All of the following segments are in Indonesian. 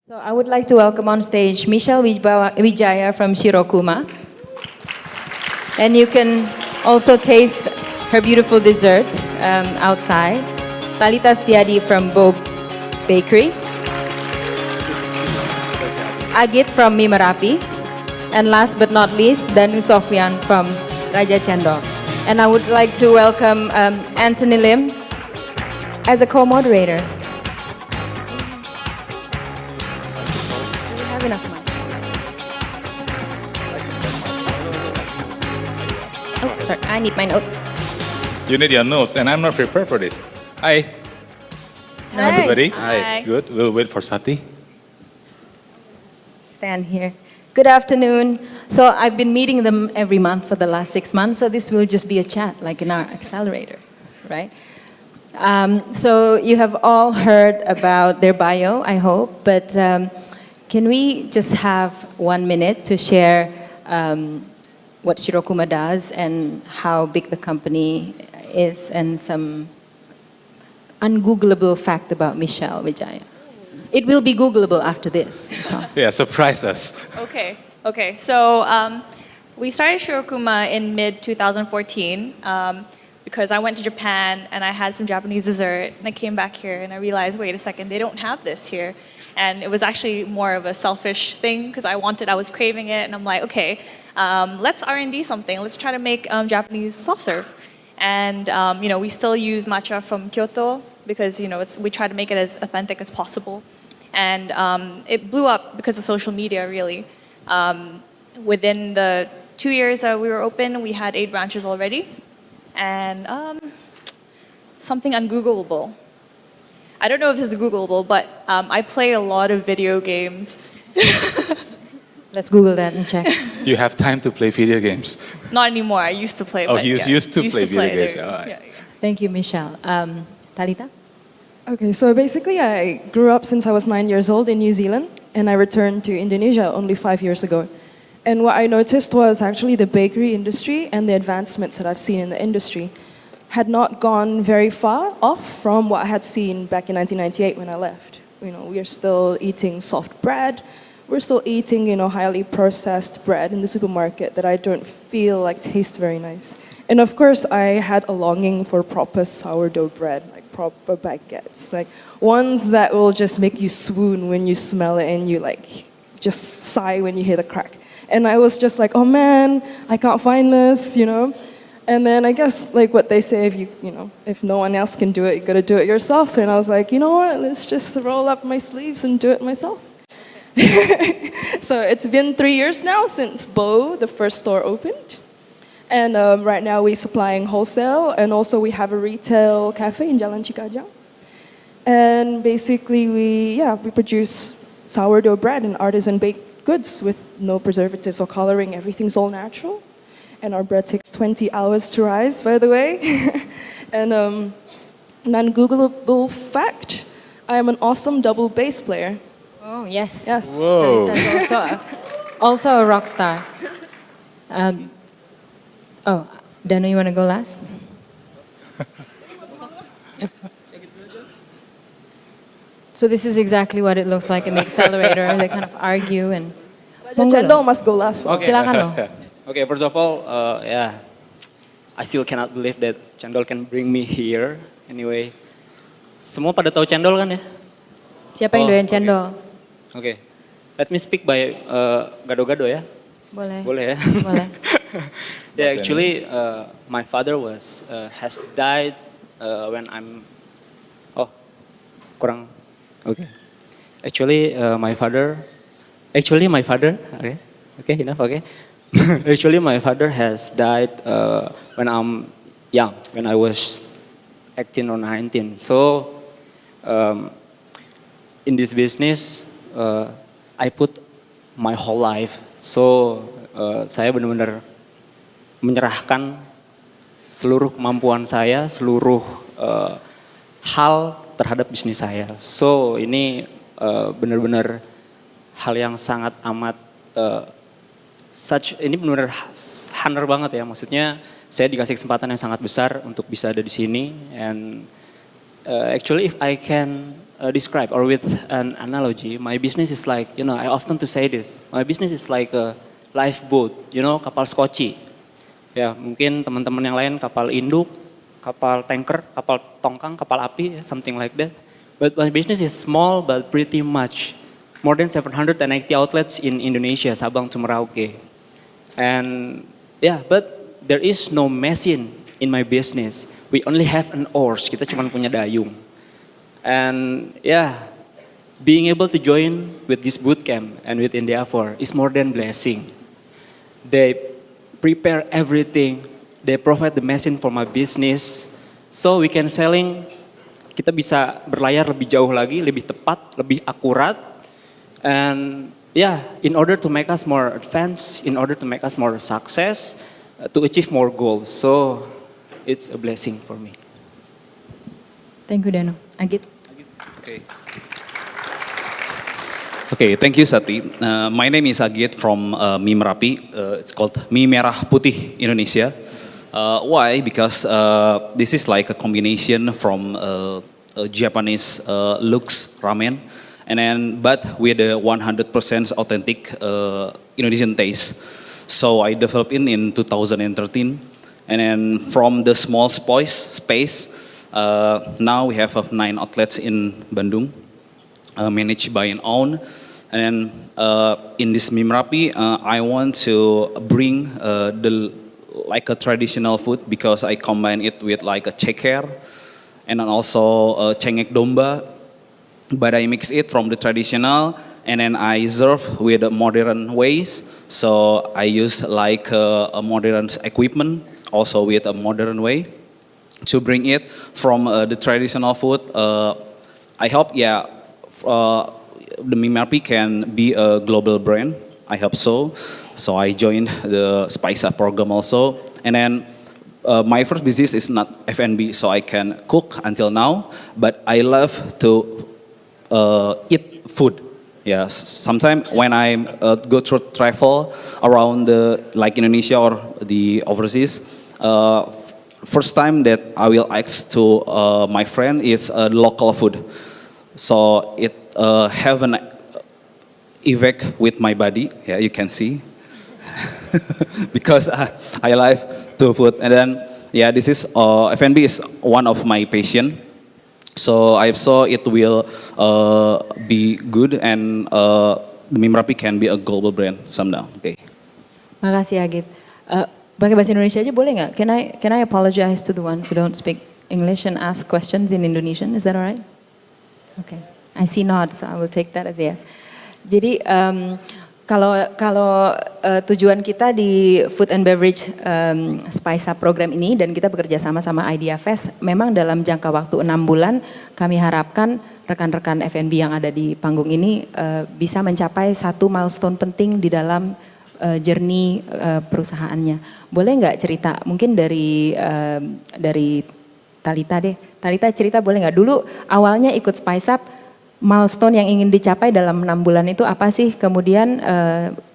So I would like to welcome on stage Michelle Widjaja from Shirokuma. And you can also taste her beautiful dessert outside. Talita Setyadi from BEAU Bakery. Agit from Mie Merapi. And last but not least, Danu Sofwan from Raja Cendol. And I would like to welcome Anthony Lim as a co-moderator. Enough money. Oh, sorry, I need my notes. You need your notes, and I'm not prepared for this. Hi. Hi. Everybody. Hi. Good. We'll wait for Sati. Stand here. Good afternoon. So I've been meeting them every month for the last 6 months, so this will just be a chat, like in our accelerator, right? So you have all heard about their bio, I hope, but can we just have 1 minute to share what Shirokuma does and how big the company is and some ungoogleable fact about Michelle Widjaja? It will be Googleable after this. So. Yeah, surprise us. Okay. So we started Shirokuma in mid-2014 because I went to Japan and I had some Japanese dessert and I came back here and I realized, wait a second, they don't have this here. And it was actually more of a selfish thing because I was craving it, and I'm like, okay, let's R&D something. Let's try to make Japanese soft serve. And we still use matcha from Kyoto because we try to make it as authentic as possible. And it blew up because of social media, really. Within the 2 years that we were open, we had 8 branches already, and something ungoogleable. I don't know if this is Googleable, but I play a lot of video games. Let's Google that and check. You have time to play video games. Not anymore. I used to play. Oh, you used to play video games. Yeah. Thank you, Michelle. Talita? Okay, so basically I grew up since I was 9 years old in New Zealand, and I returned to Indonesia only 5 years ago. And what I noticed was actually the bakery industry and the advancements that I've seen in the industry had not gone very far off from what I had seen back in 1998 when I left. We are still eating soft bread. We're still eating, highly processed bread in the supermarket that I don't feel like taste very nice. And of course, I had a longing for proper sourdough bread, like proper baguettes, like ones that will just make you swoon when you smell it and you just sigh when you hear the crack. And I was just like, oh man, I can't find this, And then I guess like what they say, if no one else can do it, you gotta do it yourself. So I was like, you know what? Let's just roll up my sleeves and do it myself. So it's been 3 years now since BEAU, the first store, opened. And right now we're supplying wholesale, and also we have a retail cafe in Jalan Cikajang. And basically we produce sourdough bread and artisan baked goods with no preservatives or coloring. Everything's all natural. And our bread takes 20 hours to rise, by the way. And non-Googleable fact, I am an awesome double bass player. Oh, yes. Yes. Whoa. Talita's also a rock star. Danu, you want to go last? So this is exactly what it looks like in the accelerator. They kind of argue and... Cendol must go last. Okay. Silakan loh. Okay, first of all, I still cannot believe that cendol can bring me here. Anyway, semua pada tahu cendol kan ya? Siapa yang doyan cendol? Okay, let me speak by gado-gado ya. Boleh. Boleh ya? Boleh. Yeah, actually, my father has died when I'm kurang. Okay. Actually, my father. Okay, enough. Okay. Actually, my father has died when I'm young, when I was 18 or 19. So, in this business, I put my whole life. So, saya benar-benar menyerahkan seluruh kemampuan saya, seluruh hal terhadap bisnis saya. So, ini benar-benar hal yang sangat amat ini benar-benar honor banget ya, maksudnya saya dikasih kesempatan yang sangat besar untuk bisa ada di sini, and actually if I can describe, or with an analogy, my business is like, I often to say this, my business is like a lifeboat, kapal skoci. Ya, mungkin teman-teman yang lain kapal induk, kapal tanker, kapal tongkang, kapal api, something like that. But my business is small but pretty much. More than 780 outlets in Indonesia, Sabang to Merauke. And but there is no machine in my business. We only have an oars, kita cuma punya dayung. And being able to join with this bootcamp and with Endeavor is more than blessing. They prepare everything, they provide the machine for my business, so we can selling, kita bisa berlayar lebih jauh lagi, lebih tepat, lebih akurat, and in order to make us more advanced, in order to make us more success, to achieve more goals. So it's a blessing for me. Thank you, Danu. Agit. Okay. Okay, thank you, Sati. My name is Agit from Mie Merapi. It's called Mie Merah Putih Indonesia. Why? Because this is like a combination from Japanese looks ramen, and then but with a 100% authentic Indonesian taste. So I developed in 2013, and then from the small space, now we have 9 outlets in Bandung. Managed by an own, and then in this Mie Merapi, I want to bring like a traditional food because I combine it with like a ceker and then also cengek domba, but I mix it from the traditional and then I serve with modern ways. So I use like a modern equipment, also with a modern way to bring it from the traditional food. I hope the Mie Merapi can be a global brand. I hope so. So I joined the Spice Up program also. And then my first business is not F&B, so I can cook until now. But I love to eat food. Yeah, sometimes when I go through travel around like Indonesia or the overseas, first time that I will ask to my friend is local food. So it have an effect with my body. Yeah, you can see. Because I like to food. And then, this is, F&B is one of my passion. So I saw it will be good and Mie Merapi can be a global brand someday. Okay. Makasih Agit. Pakai bahasa Indonesia aja boleh nggak? Can I apologize to the ones who don't speak English and ask questions in Indonesian? Is that alright? Okay, I see nods, so I will take that as yes. Jadi kalau tujuan kita di Food and Beverage Spice Up program ini dan kita bekerja sama Ideafest, memang dalam jangka waktu 6 bulan kami harapkan rekan-rekan F&B yang ada di panggung ini bisa mencapai satu milestone penting di dalam journey perusahaannya. Boleh nggak cerita? Mungkin dari Talita deh. Talita cerita boleh nggak? Dulu awalnya ikut Spice Up, milestone yang ingin dicapai dalam 6 bulan itu apa sih? Kemudian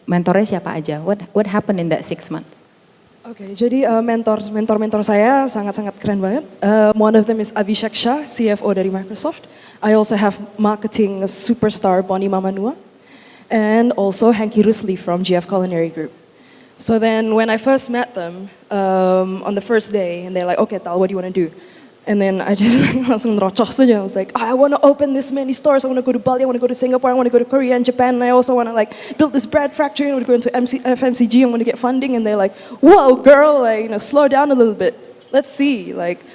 mentornya siapa aja? What happened in that 6 months? Oke, jadi mentor saya sangat-sangat keren banget. One of them is Abhishek Shah, CFO dari Microsoft. I also have marketing superstar Bonnie Mamanua, and also Henki Rusli from GF Culinary Group. So then when I first met them on the first day, and they're like, okay Tal, what do you want to do? And then I just langsung nerocos saja. I was like, I want to open this many stores. I want to go to Bali, I want to go to Singapore, I want to go to Korea and Japan. And I also want to like build this bread factory. I want to go into FMCG. I want to get funding. And they're like, whoa, girl, like, slow down a little bit. Let's see, let's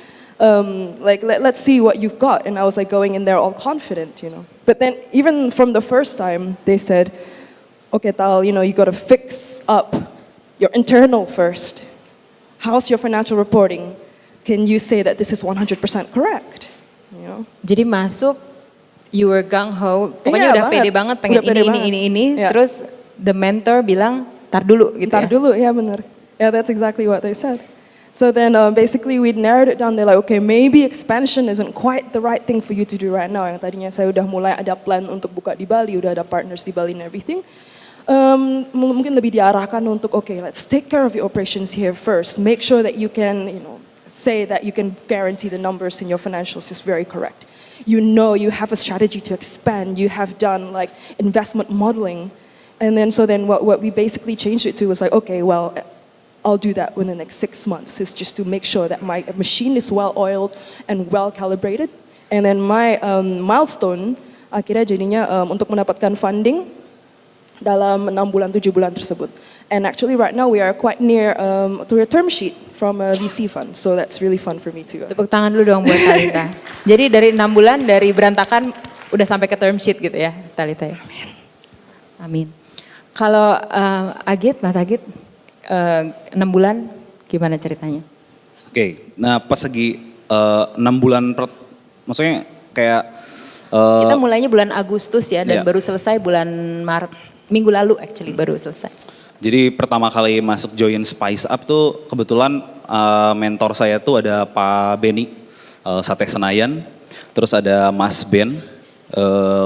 see what you've got. And I was like going in there all confident, But then even from the first time, they said, okay, Tal, you got to fix up your internal first. How's your financial reporting? Can you say that this is 100% correct? Jadi masuk, you were gung ho, pokoknya udah pede banget pengen ini. Yeah. Terus the mentor bilang, tar dulu gitu tar dulu, ya benar. Yeah, that's exactly what they said. So then basically we narrowed it down. They're like, okay, maybe expansion isn't quite the right thing for you to do right now. Yang tadinya saya udah mulai ada plan untuk buka di Bali, udah ada partners di Bali and everything. Mungkin lebih diarahkan untuk, okay, let's take care of your operations here first. Make sure that you can, say that you can guarantee the numbers in your financials is very correct. you know you have a strategy to expand, you have done like investment modeling. And then what we basically changed it to was like, okay, well, I'll do that within the next 6 months. Is just to make sure that my machine is well oiled and well calibrated. And then my milestone akhirnya jadinya untuk mendapatkan funding dalam 6 bulan 7 bulan tersebut. And actually right now we are quite near to a term sheet from a VC fund. So that's really fun for me too. Tepuk tangan dulu dong buat Talita. Jadi dari 6 bulan dari berantakan udah sampai ke term sheet gitu ya Talita ya. Amin. Amin. Kalau Agit, Mas Agit 6 bulan gimana ceritanya? Oke, nah pas lagi 6 bulan, maksudnya kayak kita mulainya bulan Agustus ya dan iya. baru selesai bulan Maret, minggu lalu actually baru selesai. Jadi pertama kali masuk join Spice Up tuh kebetulan mentor saya tuh ada Pak Beni, Sate Senayan, terus ada Mas Ben,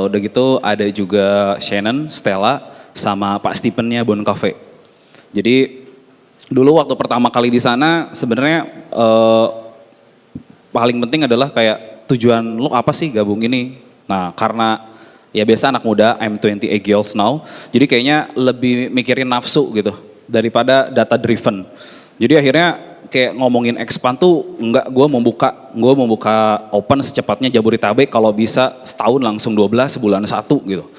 udah gitu ada juga Shannon, Stella, sama Pak Stephennya Bon Cafe. Jadi dulu waktu pertama kali di sana sebenarnya paling penting adalah kayak tujuan lo apa sih gabung ini. Nah karena ya biasa anak muda, I'm 28 years now, jadi kayaknya lebih mikirin nafsu gitu daripada data driven. Jadi akhirnya kayak ngomongin expand tuh enggak, gue mau buka open secepatnya Jabodetabek, kalau bisa setahun langsung 12, sebulan 1 gitu.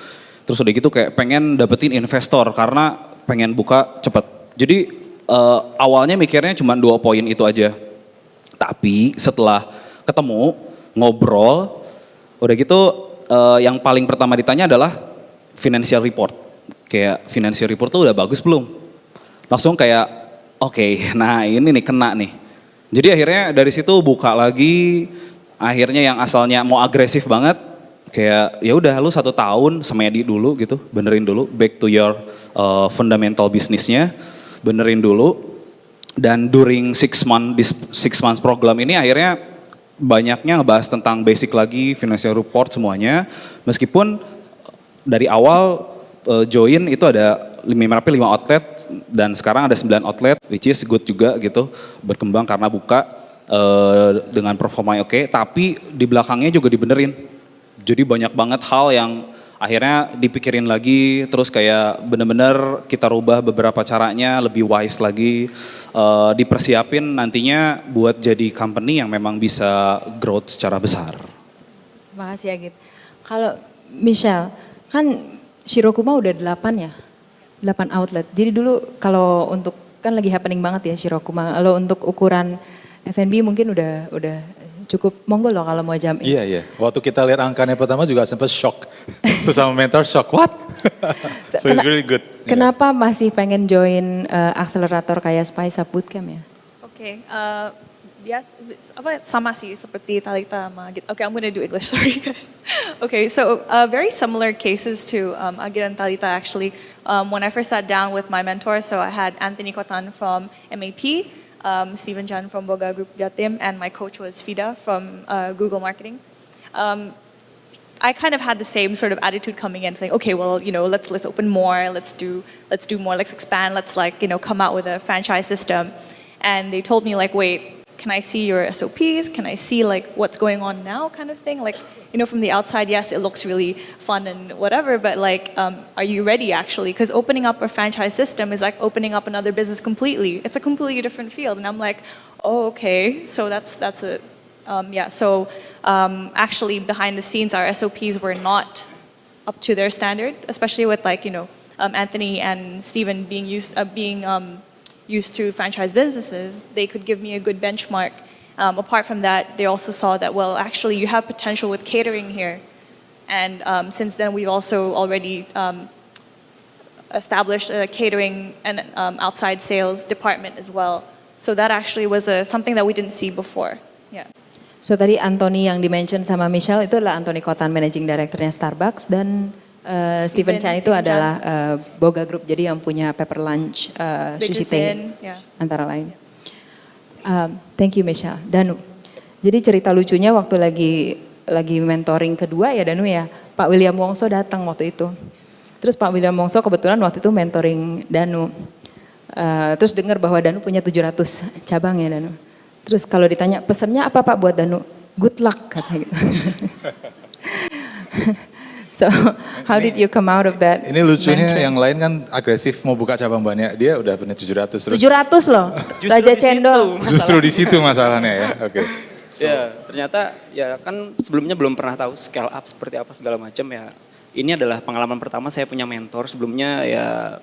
Terus udah gitu kayak pengen dapetin investor karena pengen buka cepet. Jadi awalnya mikirnya cuma 2 poin itu aja. Tapi setelah ketemu, ngobrol, udah gitu yang paling pertama ditanya adalah financial report. Kayak financial report tuh udah bagus belum? Langsung kayak oke, nah ini nih kena nih. Jadi akhirnya dari situ buka lagi, akhirnya yang asalnya mau agresif banget, kayak ya udah lu 1 tahun semedi dulu gitu, benerin dulu, back to your fundamental bisnisnya, benerin dulu. Dan during 6 months program ini akhirnya banyaknya ngebahas tentang basic lagi, financial report semuanya. Meskipun dari awal join itu ada Mie Merapi 5 outlet dan sekarang ada 9 outlet, which is good juga gitu, berkembang karena buka dengan performa oke, tapi di belakangnya juga dibenerin. Jadi banyak banget hal yang akhirnya dipikirin lagi, terus kayak bener-bener kita rubah beberapa caranya, lebih wise lagi, dipersiapin nantinya buat jadi company yang memang bisa growth secara besar. Terima kasih Agit. Kalau Michelle, kan Shirokuma udah 8 ya? 8 outlet. Jadi dulu kalau untuk, kan lagi happening banget ya Shirokuma, kalau untuk ukuran F&B mungkin udah cukup, monggo loh kalau mau jump in. Iya. Waktu kita lihat angkanya pertama juga sempat shock. Sesama mentor shock, what? So it's really good. Kenapa masih pengen join accelerator kayak Spice Up Bootcamp ya? Oke, sama sih seperti Talita sama Agit. Okay, I'm gonna do English, sorry guys. Okay, so very similar cases to Agit and Talita actually. When I first sat down with my mentor, so I had Anthony Kotan from MAP, Stephen Chan from Boga Group Jatim, and my coach was Fida from Google Marketing. I kind of had the same sort of attitude coming in, saying, okay, well, let's open more, let's do more, let's expand, let's come out with a franchise system. And they told me wait, can I see your SOPs? Can I see what's going on now, kind of thing? From the outside, yes, it looks really fun and whatever, but are you ready actually? Because opening up a franchise system is like opening up another business completely. It's a completely different field, and I'm like, oh, okay. So that's it. So actually, behind the scenes, our SOPs were not up to their standard, especially with Anthony and Steven being used to franchise businesses. They could give me a good benchmark. Apart from that, they also saw that, well, actually you have potential with catering here. And since then, we've also already established a catering and outside sales department as well. So that actually was something that we didn't see before. Yeah. So tadi Anthony yang dimention sama Michelle itu adalah Anthony Kotan, Managing Directornya Starbucks, dan Stephen Chan itu adalah Boga Group, jadi yang punya Pepper Lunch, Sushi Tei, antara lain. Thank you Michelle. Danu, jadi cerita lucunya waktu lagi mentoring kedua ya Danu ya, Pak William Wongso datang waktu itu. Terus Pak William Wongso kebetulan waktu itu mentoring Danu. Terus dengar bahwa Danu punya 700 cabang ya Danu. Terus kalau ditanya pesannya apa Pak buat Danu? good luck katanya gitu. So, how did you come out of that? Ini lucunya mentoring? yang lain kan agresif mau buka cabang banyak, dia udah punya 700 terus. 700 loh, Justru Raja di situ. Cendol. Justru di situ masalahnya ya. Oke. Ya, ternyata ya kan sebelumnya belum pernah tahu scale up seperti apa segala macam ya. Ini adalah pengalaman pertama saya punya mentor. Sebelumnya ya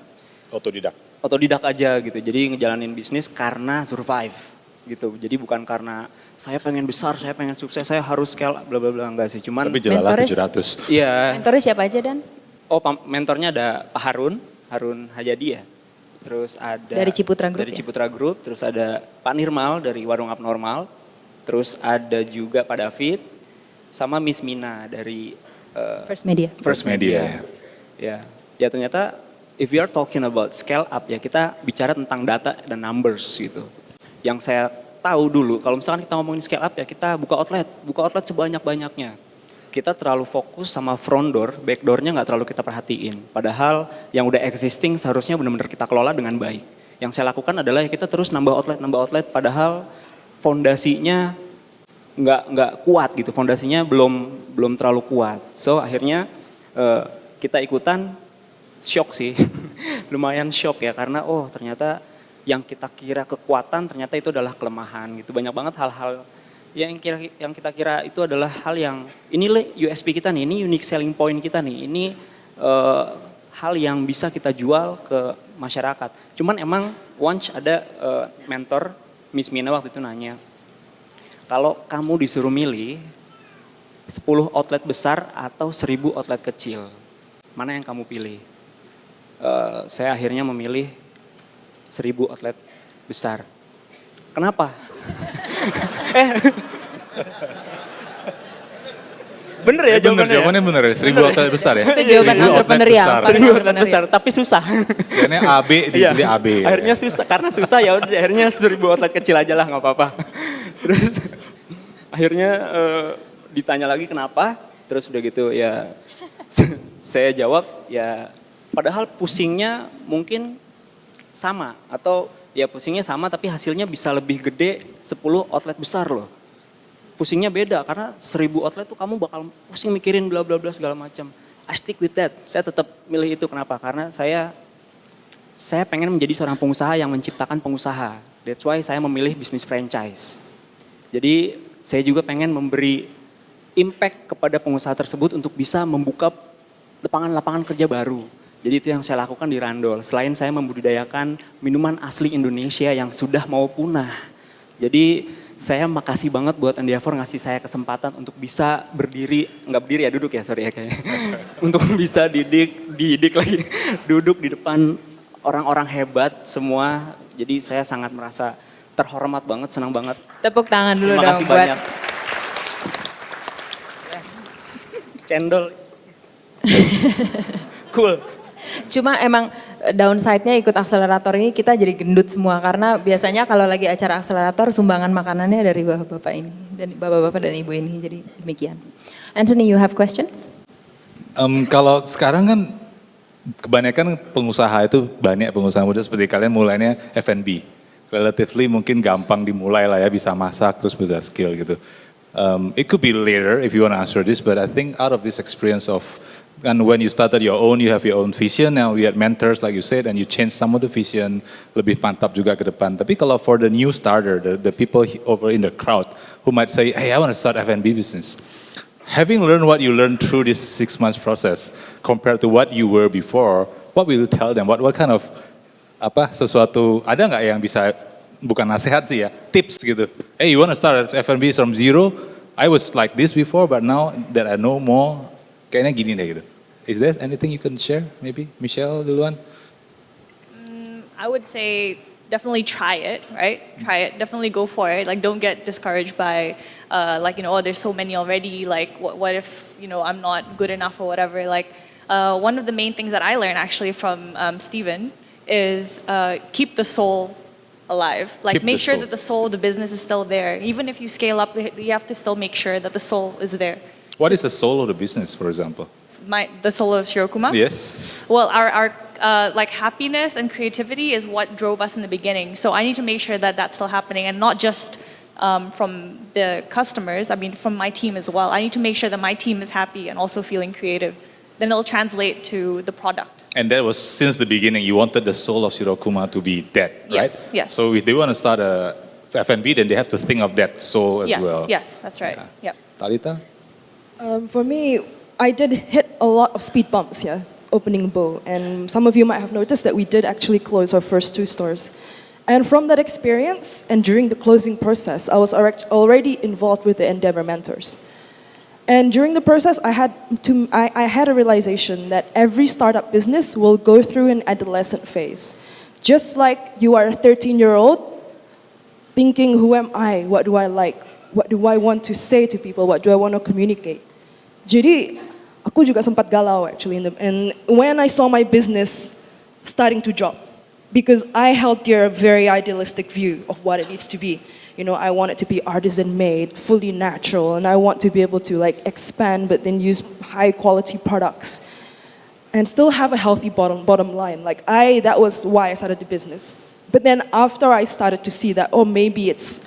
otodidak aja gitu. Jadi ngejalanin bisnis karena survive gitu. Jadi bukan karena saya pengen besar, saya pengen sukses, saya harus scale up, bla bla bla, enggak sih. Cuman Tapi jelalah Mentores- 700. iya. Mentornya siapa aja Dan? Oh, mentornya ada Pak Harun Hajadi ya. Terus ada Dari Ciputra Group Dari ya? Ciputra Group, terus ada Pak Nirmal dari Warung Abnormal. Terus ada juga Pak David sama Miss Mina dari First Media. First Media. Ya ternyata if we are talking about scale up ya kita bicara tentang data dan numbers gitu. Yang saya tahu dulu kalau misalkan kita ngomongin scale up ya kita buka outlet sebanyak-banyaknya. Kita terlalu fokus sama front door, back doornya nggak terlalu kita perhatiin. Padahal yang udah existing seharusnya benar-benar kita kelola dengan baik. Yang saya lakukan adalah ya kita terus nambah outlet, padahal fondasinya nggak kuat gitu, fondasinya belum terlalu kuat. So akhirnya kita ikutan shock sih, lumayan shock ya karena oh ternyata yang kita kira kekuatan ternyata itu adalah kelemahan gitu. Banyak banget hal-hal yang kita kira itu adalah hal yang ini USP kita nih, ini unique selling point kita nih, ini hal yang bisa kita jual ke masyarakat. Cuman emang once ada mentor Miss Mina waktu itu nanya, kalau kamu disuruh milih 10 outlet besar atau 1000 outlet kecil, mana yang kamu pilih? Saya akhirnya memilih 1000 outlet besar. Kenapa? Bener ya jawabannya? Jawabannya bener ya, 1000 outlet besar ya. Itu jawaban 1000 outlet entrepreneurial. besar. Paling 1000 outlet besar, tapi susah. Kayaknya AB dipilih AB. Akhirnya susah, karena susah ya udah akhirnya 1000 outlet kecil aja lah nggak apa-apa. Terus akhirnya ditanya lagi kenapa, terus udah gitu ya saya jawab ya padahal pusingnya mungkin sama atau ya pusingnya sama tapi hasilnya bisa lebih gede 10 outlet besar loh. Pusingnya beda karena 1000 outlet tuh kamu bakal pusing mikirin bla bla bla segala macam. I stick with that. Saya tetap milih itu kenapa? Karena saya pengen menjadi seorang pengusaha yang menciptakan pengusaha. That's why saya memilih bisnis franchise. Jadi saya juga pengen memberi impact kepada pengusaha tersebut untuk bisa membuka lapangan-lapangan kerja baru. Jadi itu yang saya lakukan di Randol. Selain saya membudidayakan minuman asli Indonesia yang sudah mau punah. Jadi saya makasih banget buat Endeavor ngasih saya kesempatan untuk bisa berdiri, nggak berdiri ya duduk ya sorry ya kayaknya. Untuk bisa didik lagi, duduk di depan orang-orang hebat semua. Jadi saya sangat merasa terhormat banget, senang banget. Tepuk tangan dulu Terima dong kasih buat banyak. Cendol. Cool. Cuma emang downside-nya ikut akselerator ini kita jadi gendut semua karena biasanya kalau lagi acara akselerator sumbangan makanannya dari bapak-bapak ini dan bapak-bapak dan ibu ini jadi demikian. Anthony, you have questions? Kalau sekarang kan kebanyakan pengusaha itu banyak pengusaha muda seperti kalian mulainya F&B. Relatively mungkin gampang dimulai lah ya, bisa masak terus bisa skill gitu. It could be later if you want to answer this, but I think out of this experience of, and when you started your own, you have your own vision, now you had mentors like you said, and you change some of the vision, lebih mantap juga ke depan. Tapi kalau for the new starter, the people over in the crowd who might say, hey, I want to start F&B business. Having learned what you learned through this 6 months process compared to what you were before, what will you tell them? What kind of sesuatu, ada nggak yang bisa, bukan nasihat sih ya, tips gitu. Hey, you want to start F&B from zero? I was like this before, but now that I know more, kayaknya gini deh gitu. Is there anything you can share? Maybe Michelle duluan. I would say definitely try it, right? Try it, definitely go for it. Like don't get discouraged by oh, there's so many already. Like what if, I'm not good enough or whatever. Like one of the main things that I learned actually from Steven is keep the soul alive. Like make sure that the soul of the business is still there. Even if you scale up, you have to still make sure that the soul is there. What is the soul of the business, for example? The soul of Shirokuma? Yes. Well, our happiness and creativity is what drove us in the beginning. So I need to make sure that that's still happening and not just from the customers, I mean from my team as well. I need to make sure that my team is happy and also feeling creative. Then it'll translate to the product. And that was since the beginning. You wanted the soul of Shirokuma to be that, right? Yes, yes. So if they want to start a F&B, then they have to think of that soul as Yes, well. yes, that's right. Yeah. Yep. Talita? For me, I did hit a lot of speed bumps, opening BEAU. And some of you might have noticed that we did actually close our first 2 stores. And from that experience, and during the closing process, I was already involved with the Endeavor mentors. And during the process, I had a realization that every startup business will go through an adolescent phase. Just like you are a 13-year-old, thinking, who am I? What do I like? What do I want to say to people? What do I want to communicate? Jadi, aku juga sempat galau actually. And when I saw my business starting to drop, because I held dear a very idealistic view of what it needs to be. You know, I want it to be artisan made, fully natural, and I want to be able to like expand but then use high quality products and still have a healthy bottom line. That was why I started the business. But then after I started to see that, maybe it's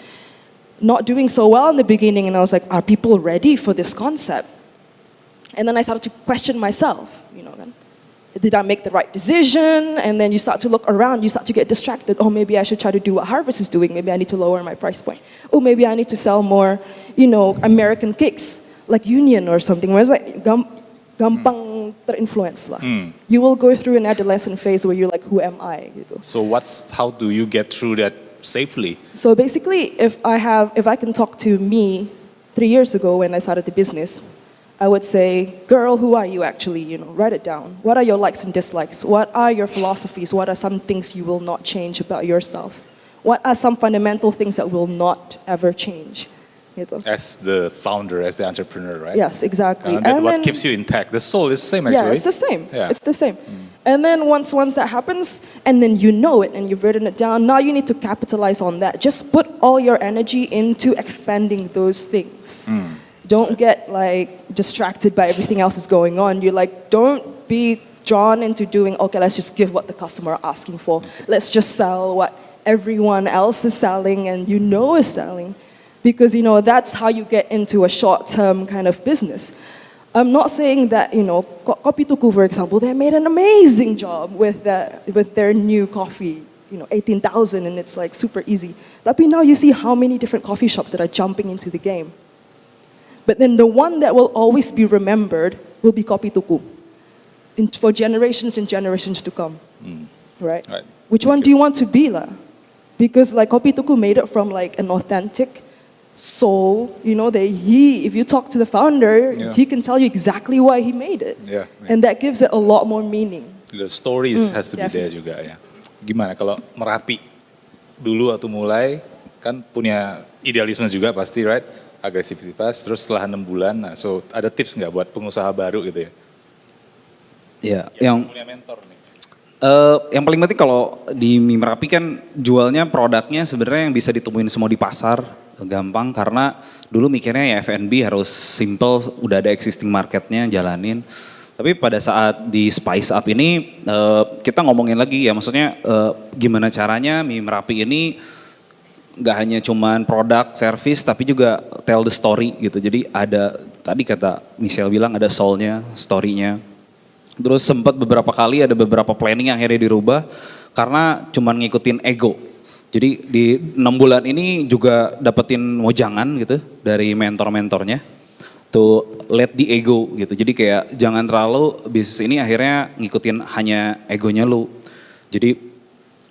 not doing so well in the beginning, and I was like, are people ready for this concept? And then I started to question myself, then. Did I make the right decision? And then you start to look around, you start to get distracted. Maybe I should try to do what Harvest is doing. Maybe I need to lower my price point. Maybe I need to sell more, American cakes, like Union or something. Where it's like, gampang terinfluence lah. You will go through an adolescent phase where you're like, who am I? So how do you get through that safely? So basically, if I can talk to me 3 years ago when I started the business, I would say, girl, who are you actually? Write it down. What are your likes and dislikes? What are your philosophies? What are some things you will not change about yourself? What are some fundamental things that will not ever change? As the founder, as the entrepreneur, right? Yes, exactly. And what keeps you intact? The soul is the same actually. Yeah, it's the same. Yeah. It's the same. And then once that happens, and then you know it and you've written it down, now you need to capitalize on that. Just put all your energy into expanding those things. Don't get distracted by everything else that's going on. Don't be drawn into doing, okay, let's just give what the customer are asking for. Let's just sell what everyone else is selling and is selling. Because, that's how you get into a short-term kind of business. I'm not saying that, Kopi Tuku, for example, they made an amazing job with their new coffee, 18,000, and it's super easy. But now you see how many different coffee shops that are jumping into the game. But then the one that will always be remembered will be Kopi Tuku for generations and generations to come. Right? Which one do you want to be? Because Kopi Tuku made it from an authentic soul. If you talk to the founder, he can tell you exactly why he made it. And that gives it a lot more meaning. The stories has to be there juga ya. Gimana kalau Merapi dulu waktu mulai kan punya idealisme juga pasti, right? Agresivitas, terus setelah 6 bulan, so ada tips nggak buat pengusaha baru gitu ya? Ya, yang punya mentor nih. Yang paling penting kalau di Mie Merapi kan jualnya produknya sebenarnya yang bisa ditemuin semua di pasar, gampang karena dulu mikirnya ya F&B harus simple, udah ada existing marketnya jalanin. Tapi pada saat di Spice Up ini kita ngomongin lagi ya, maksudnya gimana caranya Mie Merapi ini nggak hanya cuman produk, service, tapi juga tell the story gitu. Jadi ada, tadi kata Michelle bilang ada soul-nya, story-nya. Terus sempat beberapa kali ada beberapa planning yang akhirnya dirubah karena cuman ngikutin ego. Jadi di 6 bulan ini juga dapetin mojangan gitu dari mentor-mentornya. To let the ego gitu. Jadi kayak jangan terlalu bisnis ini akhirnya ngikutin hanya egonya lu. Jadi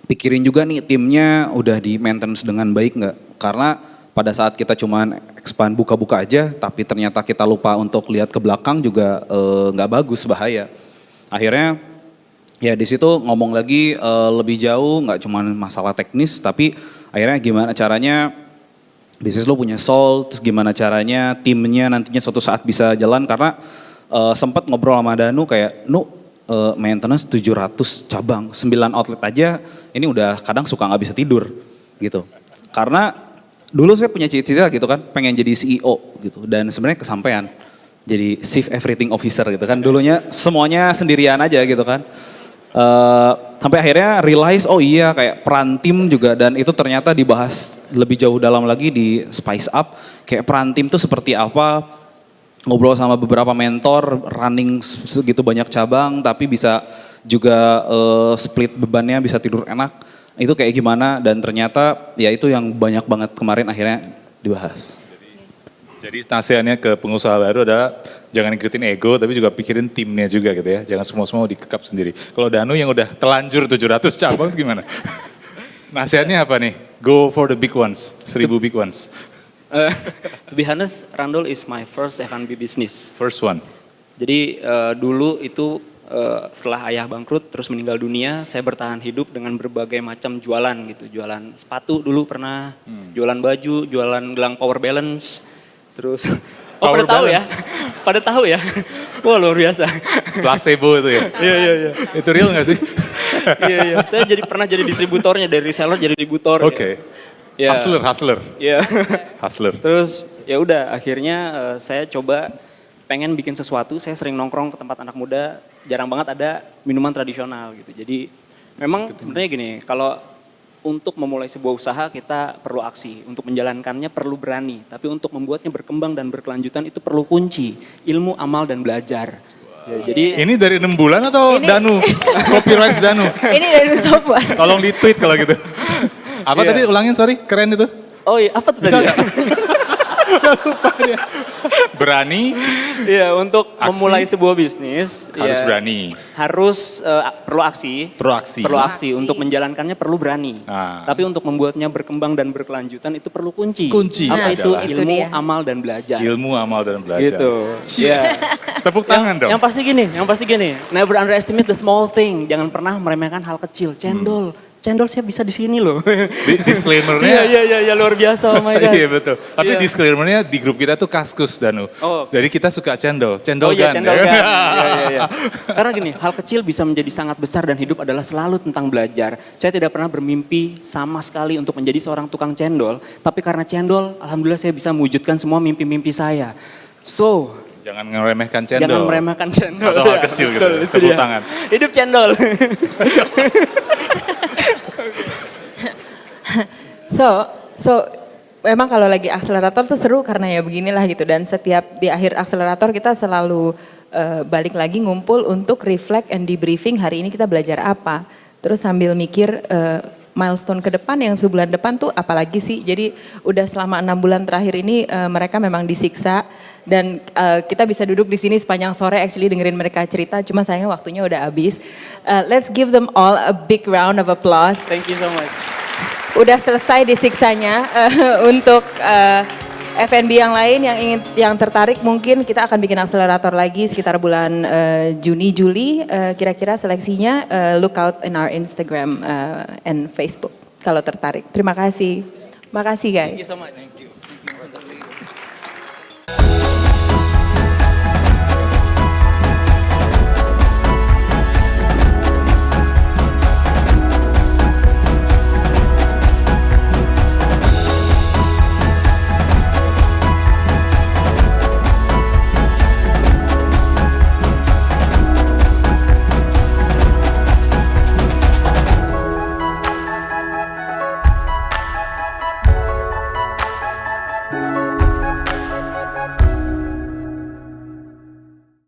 pikirin juga nih timnya udah di maintenance dengan baik nggak? Karena pada saat kita cuman expand buka-buka aja, tapi ternyata kita lupa untuk lihat ke belakang juga nggak bagus, bahaya. Akhirnya ya di situ ngomong lagi lebih jauh, nggak cuman masalah teknis, tapi akhirnya gimana caranya bisnis lo punya soul, terus gimana caranya timnya nantinya suatu saat bisa jalan. Karena sempat ngobrol sama Danu kayak, maintenance 700 cabang, 9 outlet aja, ini udah kadang suka nggak bisa tidur gitu. Karena dulu saya punya cita-cita gitu kan, pengen jadi CEO gitu, dan sebenarnya kesampaian. Jadi Chief Everything Officer gitu kan, dulunya semuanya sendirian aja gitu kan. sampai akhirnya realize oh iya kayak peran tim juga, dan itu ternyata dibahas lebih jauh dalam lagi di Spice Up, kayak peran tim tuh seperti apa, ngobrol sama beberapa mentor, running segitu banyak cabang tapi bisa juga split bebannya, bisa tidur enak, itu kayak gimana, dan ternyata ya itu yang banyak banget kemarin akhirnya dibahas. Jadi nasihatnya ke pengusaha baru adalah jangan ikutin ego, tapi juga pikirin timnya juga gitu ya. Jangan semua dikekap sendiri. Kalau Danu yang udah telanjur 700 cabang gimana? Nasihatnya apa nih? Go for the big ones, 1000 big ones. To be honest, Randol is my first F&B business. First one. Jadi dulu itu setelah ayah bangkrut terus meninggal dunia, saya bertahan hidup dengan berbagai macam jualan gitu. Jualan sepatu dulu pernah, jualan baju, jualan gelang power balance. Terus, Power pada tahu ya? balance. Pada tahu ya? Wah luar biasa. Placebo itu ya? Iya. Itu real gak sih? Iya. Saya pernah jadi distributornya, dari reseller jadi distributor. Oke. Ya. Hustler. Iya. Hustler. Terus ya udah akhirnya saya coba pengen bikin sesuatu, saya sering nongkrong ke tempat anak muda, jarang banget ada minuman tradisional gitu. Jadi memang sebenarnya gini, kalau untuk memulai sebuah usaha kita perlu aksi, untuk menjalankannya perlu berani, tapi untuk membuatnya berkembang dan berkelanjutan itu perlu kunci, ilmu, amal, dan belajar. Ya, jadi Ini dari 6 bulan atau Ini- Danu? Copyright Danu. Ini Danu Sofwan. Tolong di tweet kalau gitu. Apa Iya. tadi ulangin, sorry, keren itu. oh iya apa tuh Bisa tadi? nggak? Berani, Iya, untuk Aksi. memulai sebuah bisnis harus ya, berani. harus perlu aksi. Proaksi. Perlu aksi, untuk menjalankannya perlu berani. Ah. Tapi untuk membuatnya berkembang dan berkelanjutan itu perlu kunci. Kunci Apa itu? adalah- Itu Ilmu, dia. amal, dan belajar. Ilmu, amal, dan belajar. Gitu. Yes. Tepuk tangan dong. Yang pasti gini, never underestimate the small thing. Jangan pernah meremehkan hal kecil. Cendol. Cendol saya bisa di sini loh. Disclaimer-nya. Iya, luar biasa, oh my God. Iya betul. Tapi Iya. disclaimer-nya di grup kita tuh kaskus, Danu. Oh. Jadi kita suka cendol. Cendol Oh iya, gan. cendol kan. Iya. Karena gini, hal kecil bisa menjadi sangat besar dan hidup adalah selalu tentang belajar. Saya tidak pernah bermimpi sama sekali untuk menjadi seorang tukang cendol. Tapi karena cendol, alhamdulillah saya bisa mewujudkan semua mimpi-mimpi saya. So, Jangan ngeremehkan cendol. jangan meremehkan cendol. Atau hal kecil gitu. Betul, itu Tepuk dia. tangan. Hidup cendol. So memang kalau lagi akselerator tuh seru karena ya beginilah gitu, dan setiap di akhir akselerator kita selalu balik lagi ngumpul untuk reflect and debriefing hari ini kita belajar apa. Terus sambil mikir milestone ke depan yang sebulan depan tuh apalagi sih. Jadi udah selama 6 bulan terakhir ini mereka memang disiksa, dan kita bisa duduk di sini sepanjang sore actually dengerin mereka cerita, cuma sayangnya waktunya udah habis. Let's give them all a big round of applause. Thank you so much. Udah selesai disiksanya. Untuk F&B yang lain yang tertarik, mungkin kita akan bikin akselerator lagi sekitar bulan Juni Juli. Kira-kira seleksinya look out in our Instagram and Facebook kalau tertarik. Terima kasih. Makasih guys. Thank you so much. Thank you.